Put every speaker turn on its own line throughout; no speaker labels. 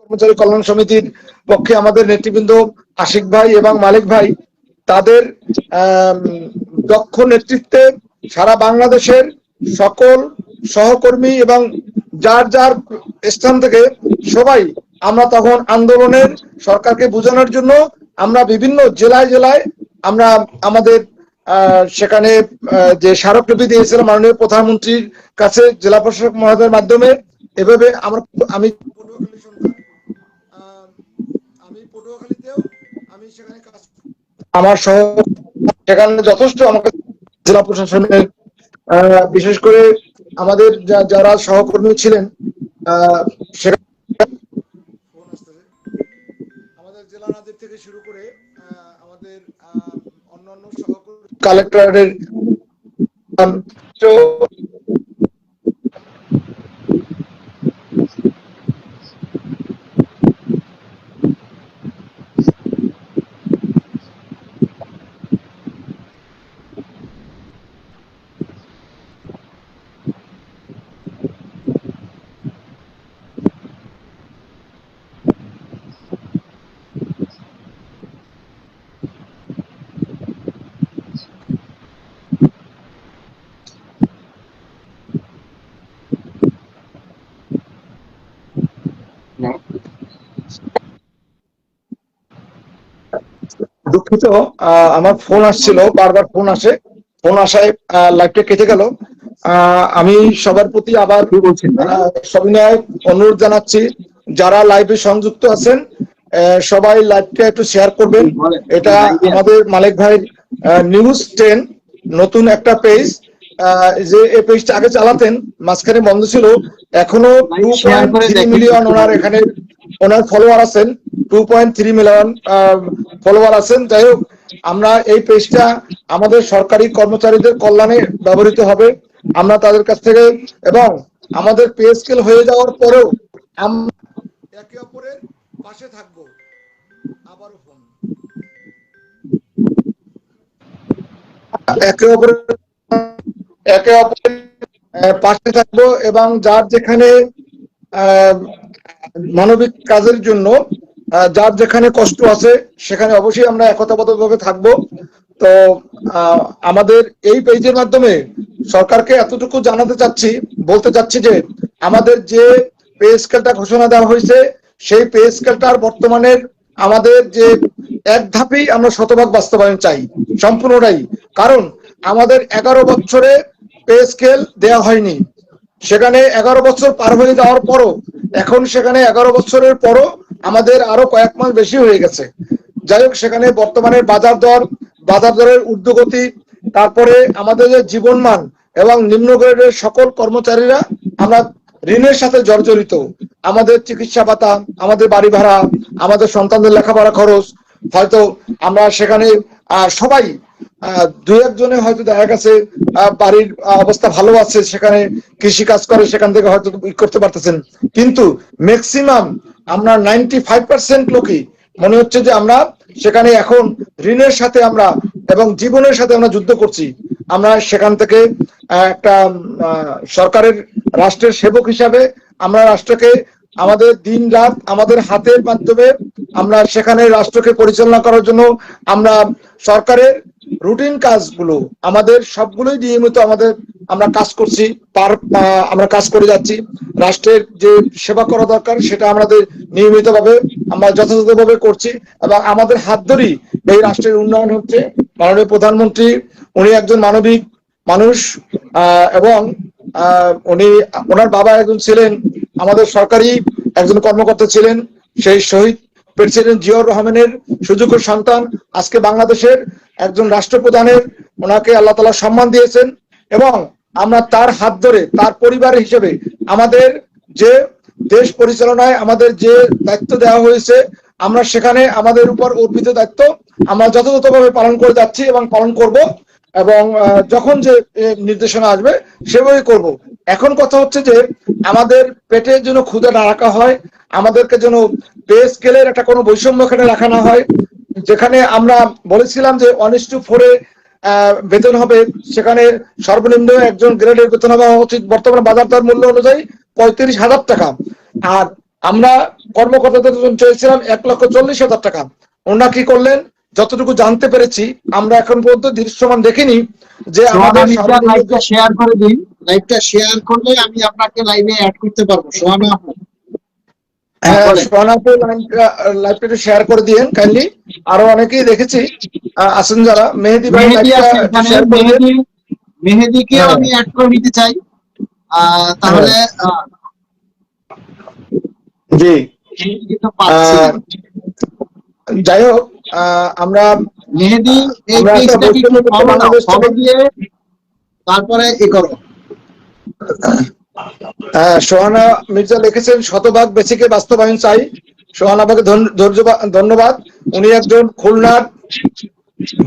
কর্মচারী কল্যাণ সমিতির পক্ষে আমাদের নেতৃবৃন্দ আশিক ভাই এবং মালিক ভাই তাদের দক্ষ নেতৃত্বে সারা বাংলাদেশের সকল সহকর্মী এবং যার যার স্থান থেকে সবাই আমরা তখন আন্দোলনের সরকারকে বোঝানোর জন্য আমরা বিভিন্ন জেলায় জেলায় আমরা আমাদের সেখানে যে স্মারকলিপি দিয়েছিলাম মাননীয় প্রধানমন্ত্রীর কাছে জেলা প্রশাসক মহোদয়ের মাধ্যমে। এভাবে আমি পটুয়াখালীতেও আমি সেখানে কাজ আমার সহ সেখানে যথেষ্ট আমাকে জেলা প্রশাসনের বিশেষ করে আমাদের যারা সহকর্মী ছিলেন আমাদের জেলা নাজির থেকে শুরু করে আমাদের অন্যান্য সহকর্মী কালেক্টরের দুঃখিত, আমার ফোন আসছিল, বারবার ফোন আসে, ফোন আসায় লাইভটা কেটে গেল। আমি সবার প্রতি আবার সবিনয় অনুরোধ জানাচ্ছি যারা লাইভে সংযুক্ত আছেন সবাই লাইভটা একটু শেয়ার করবেন। এটা আমাদের মালিক ভাইয়ের নিউজ 10 নতুন একটা পেজ, যে এই পেজটা আগে চালাতেন, মাঝখানে বন্ধ ছিল, এখনো 2.3 মিলিয়ন ওনার এখানে ওনার ফলোয়ার আছেন, 2.3 মিলিয়ন ফলোয়ার আছেন। যাই হোক, আমরা এই পেজটা আমাদের সরকারি কর্মচারীদের কল্যাণে ব্যবহৃত হবে। আমরা তাদের কাছ থেকে এবং আমাদের পে স্কেল হয়ে যাওয়ার পরেও আমরা একে অপরের পাশে থাকবো। আবারও ফোন, একে অপরের পাশে থাকবো এবং যার যেখানে মানবিক কাজের জন্য যার যেখানে কষ্ট আছে সেখানে অবশ্যই আমরা একতাবদ্ধভাবে থাকবো। তো আমাদের এই পেজের মাধ্যমে সরকারকে এতটুকু জানাতে চাচ্ছি, বলতে চাচ্ছি যে আমাদের যে পে স্কেলটা ঘোষণা দেওয়া হয়েছে সেই পে স্কেলটার বর্তমানের আমাদের যে এক ধাপেই আমরা শতভাগ বাস্তবায়ন চাই, সম্পূর্ণটাই। কারণ আমাদের 11 বছরে পে স্কেল দেওয়া হয়নি, সেখানে 11 বছর পার হয়ে যাওয়ার পরও এখন সেখানে 11 বছরের পরও আমাদের আরো কয়েক মাস বেশি হয়ে গেছে। যাই হোক, সেখানে বর্তমানে বাজার দরের ঊর্ধ্বগতি, তারপরে আমাদের যে জীবনমান এবং নিম্ন গ্রেডের সকল কর্মচারীরা আমরা ঋণের সাথে জর্জরিত। আমাদের চিকিৎসা ভাতা, আমাদের বাড়ি ভাড়া, আমাদের সন্তানদের লেখাপড়া খরচ, হয়তো আমরা সেখানে সবাই দুই একজনে হয়তো দেখা গেছে বাড়ির অবস্থা ভালো আছে, সেখানে কৃষি কাজ করে, সেখান থেকে হয়তো করতে পারতেছেন, কিন্তু ম্যাক্সিমাম আমরা 95% লোকই মনে হচ্ছে যে আমরা সেখানে এখন ঋণের সাথে আমরা এবং জীবনের সাথে আমরা যুদ্ধ করছি। আমরা সেখান থেকে একটা সরকারের রাষ্ট্রের সেবক হিসাবে আমরা রাষ্ট্রকে আমাদের দিন রাত আমাদের হাতের মাধ্যমে আমরা সেখানে রাষ্ট্রকে পরিচালনা করার জন্য আমরা সরকারের রুটিন কাজগুলো আমাদের সবগুলোই নিয়মিত আমরা কাজ করছি, আমরা কাজ করে যাচ্ছি। রাষ্ট্রের যে সেবা করা দরকার সেটা আমাদের নিয়মিতভাবে আমরা যথাযথভাবে করছি এবং আমাদের হাত ধরেই এই রাষ্ট্রের উন্নয়ন হচ্ছে। মাননীয় প্রধানমন্ত্রী উনি একজন মানবিক মানুষ এবং উনি ওনার বাবা একজন ছিলেন আমাদের সরকারি একজন কর্মকর্তা ছিলেন, সেই শহীদ প্রেসিডেন্ট জিয়াউর রহমানের সুযোগ্য সন্তান আজকে বাংলাদেশের একজন রাষ্ট্রপ্রধানের ওনাকে আল্লাহ তাআলা সম্মান দিয়েছেন এবং আমরা তার হাত ধরে তার পরিবার হিসেবে আমাদের যে দেশ পরিচালনায় আমাদের যে দায়িত্ব দেওয়া হয়েছে আমরা সেখানে আমাদের উপর অর্পিত দায়িত্ব আমরা যথাযথভাবে পালন করে যাচ্ছি এবং পালন করব এবং যখন যে নির্দেশনা আসবে সেভাবেই করব। এখন কথা হচ্ছে যে আমাদের পেটের জন্য ক্ষুধা না রাখা হয়, আমাদেরকে যেন পে স্কেলের একটা কোনো বৈষম্য এখানে রাখা না হয়। যেখানে আমরা বলেছিলাম যে 1:4 বেতন হবে, সেখানে সর্বনিম্ন একজন গ্রেডের বেতন হওয়া উচিত বর্তমানে বাজার দর মূল্য অনুযায়ী 35,000 টাকা। আর আমরা কর্মকর্তাদের জন্য চেয়েছিলাম 1,40,000 টাকা। ওনারা কি করলেন, যতটুকু জানতে পেরেছি, আমরা এখন পর্যন্ত দৃশ্যমান দেখিনি যে আমাদের
লাইভটা শেয়ার করে দিন, লাইভটা শেয়ার করলে আমি আপনাকে লাইভে অ্যাড করতে পারবো। সোহানা আপু,
হ্যাঁ, সোহানাপুর লাইভটা শেয়ার করে দিয়েন কাইন্ডলি। আরো অনেকেই দেখেছি আছেন যারা। মেহেদি ভাই লাইভটা শেয়ার করে দিন।
মেহেদিকে আমি অ্যাড করে নিতে চাই, তাহলে
জি। যাই হোক, আমরা
মেহেদি এই পেজটাকে ফলো দিয়ে তারপরে ই করো।
সোহানা মির্জা লিখেছেন, শতভাগ বেসিকে বাস্তবায়ন চাই। সোহানাবাকে ধন্যবাদ। উনি একজন খুলনার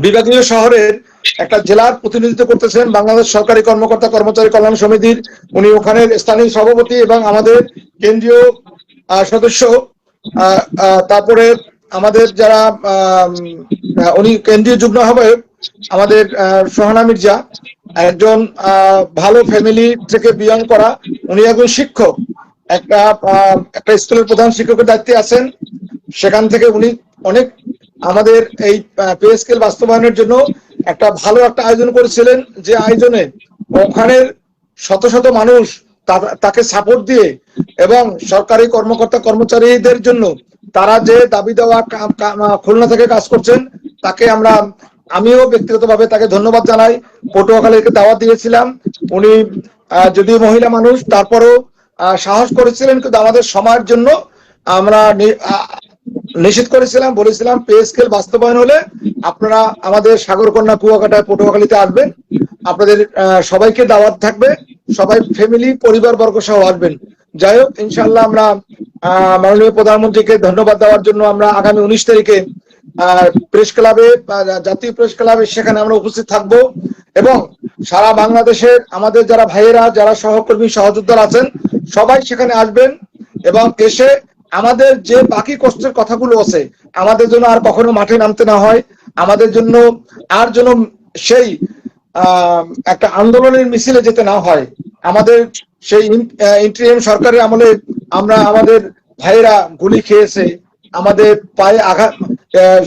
বিভাগীয় শহরের একটা জেলার প্রতিনিধিত্ব করতেছেন বাংলাদেশ সরকারি কর্মকর্তা কর্মচারী কল্যাণ সমিতির। উনি ওখানের স্থানীয় সভাপতি এবং আমাদের কেন্দ্রীয় সদস্য। তারপরে আমাদের যারা উনি কেন্দ্রীয় যুগ্ম আহ্বায়ক আমাদের সোহানা মির্জা, একজন ভালো ফ্যামিলি থেকে বিলং করা। উনি একজন শিক্ষক, একটা স্কুলের প্রধান শিক্ষকের দায়িত্বে আছেন। সেখান থেকে উনি অনেক আমাদের এই পে স্কেল বাস্তবায়নের জন্য একটা ভালো একটা আয়োজন করেছিলেন, যে আয়োজনে ওখানের শত শত মানুষ তাকে সাপোর্ট দিয়ে এবং সরকারি কর্মকর্তা কর্মচারীদের জন্য তারা যে দাবি দেওয়া খুলনা থেকে কাজ করছেন, তাকে আমিও ব্যক্তিগতভাবে তাকে ধন্যবাদ জানাই। পটুয়াখালীকে দাওয়াত দিয়েছিলাম, উনি যদি মহিলা মানুষ তারপরও সাহস করেছিলেন, কিন্তু আমাদের সময়ের জন্য আমরা নিশ্চিত করেছিলাম, বলেছিলাম পে স্কেল বাস্তবায়ন হলে আপনারা আমাদের সাগরকন্যা কুয়াকাটায় পটুয়াখালীতে আসবেন, আপনাদের সবাইকে দাওয়াত থাকবে, সবাই ফ্যামিলি পরিবারবর্গ সহ আসবেন। যাই হোক, ইনশাআল্লাহ আমরা মাননীয় প্রধানমন্ত্রীকে ধন্যবাদ দেওয়ার জন্য আমরা আগামী 19 তারিখে প্রেস ক্লাবে, জাতীয় প্রেস ক্লাবে সেখানে আমরা উপস্থিত থাকব এবং সারা বাংলাদেশের আমাদের যারা ভাইয়েরা, যারা সহকর্মী সহযোদ্ধারা আছেন, সবাই সেখানে আসবেন এবং এসে আমাদের যে বাকি কষ্টের কথাগুলো আছে, আমাদের জন্য আর কখনো মাঠে নামতে না হয়, আমাদের জন্য আর যেন সেই একটা আন্দোলনের মিছিলে যেতে না হয়। আমাদের সেই ইন্টারিম সরকারের আমলে আমাদের ভাইয়েরা গুলি খেয়েছে, আমাদের পায়ে আঘাত,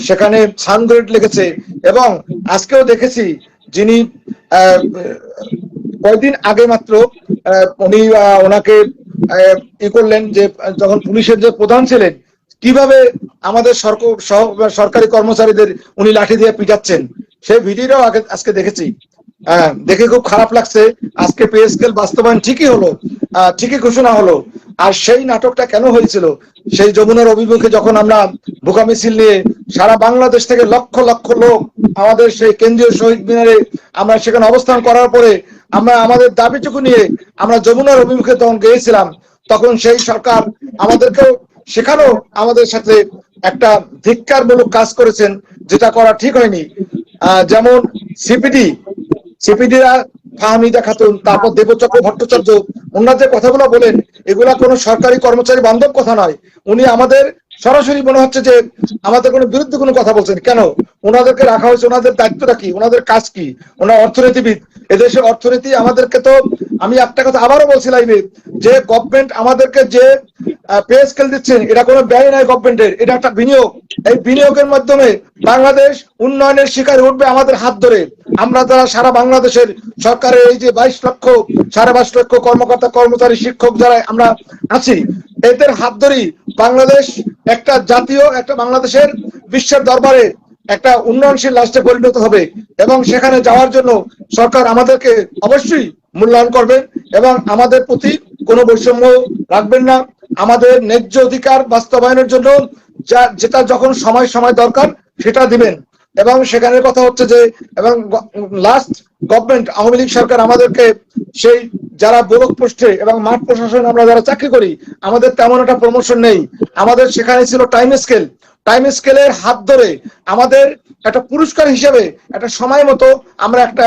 সেখানে সানগ্রেড লেগেছে এবং আজকেও দেখেছি যিনি কয়েকদিন আগে মাত্র উনি ওনাকে ই করলেন, যে যখন পুলিশের যে প্রধান ছিলেন, কিভাবে আমাদের সরকারি কর্মচারীদের উনি লাঠি দিয়ে পিটাচ্ছেন, সেই ভিডিওটাও আজকে দেখেছি। দেখে খুব খারাপ লাগছে। আজকে পে স্কেল বাস্তবায়ন ঠিকই হলো, ঠিকই ঘোষণা হলো। আর সেই নাটকটা কেন হয়েছিল, সেই যমুনার অভিমুখে যখন আমরা ভুকা মিছিল নিয়ে সারা বাংলাদেশ থেকে লক্ষ লক্ষ লোক আমাদের সেই কেন্দ্রীয় শহীদ মিনারে আমরা সেখানে অবস্থান করার পরে আমরা আমাদের দাবিটুকু নিয়ে আমরা যমুনার অভিমুখে তখন গিয়েছিলাম, তখন সেই সরকার আমাদেরকেও সেখানেও আমাদের সাথে একটা ধিক্কারমূলক কাজ করেছেন, যেটা করা ঠিক হয়নি। যেমন সিপিডিরা ফাহমিদা খাতুন, তারপর দেবচক্র ভট্টাচার্য, ওনার যে কথাগুলো বলেন, এগুলা কোনো সরকারি কর্মচারী বান্ধব কথা নয়। উনি আমাদের সরাসরি মনে হচ্ছে যে আমাদের কোনো বিরুদ্ধে কোনো কথা বলছেন। কেন ওনাদেরকে রাখা হয়েছে? ওনাদের দায়িত্বটা কি? ওনাদের কাজ কি? ওনার অর্থনীতিবিদ। এদেশের অর্থনীতি আমাদেরকে তো, আমি একটা কথা আবারও বলছি লাইভে, যে গভর্নমেন্ট আমাদেরকে যে পে স্কেল দিচ্ছেন, এটা কোনো ব্যয় নয় গভর্নমেন্টের, এটা একটা বিনিয়োগ। এই বিনিয়োগের মাধ্যমে বাংলাদেশ উন্নয়নের শিখরে উঠবে আমাদের হাত ধরে। আমরা যারা সারা বাংলাদেশের সরকারের এই যে 22 লক্ষ কর্মকর্তা কর্মচারী শিক্ষক যারা আমরা আছি, এদের হাত ধরেই বাংলাদেশ একটা জাতীয়, একটা বাংলাদেশের বিশ্বের দরবারে একটা উন্নয়নশীল রাষ্ট্রে পরিণত হবে এবং সেখানে যাওয়ার জন্য সরকার আমাদেরকে অবশ্যই মূল্যায়ন করবেন এবং আমাদের প্রতি কোনো বৈষম্য রাখবেন না। আমাদের ন্যায্য অধিকার বাস্তবায়নের জন্য যেটা যখন সময় দরকার সেটা দিবেন। এবং সেখানে কথা হচ্ছে যে, এবং লাস্ট গভর্নমেন্ট আওয়ামী লীগ সরকার আমাদেরকে সেই যারা ব্লক পোস্টে এবং মাঠ প্রশাসন আমরা যারা চাকরি করি, আমাদের তেমন একটা প্রমোশন নেই। আমাদের সেখানে ছিল টাইম স্কেলের হাত ধরে আমাদের একটা পুরস্কার হিসেবে একটা সময় মতো আমরা একটা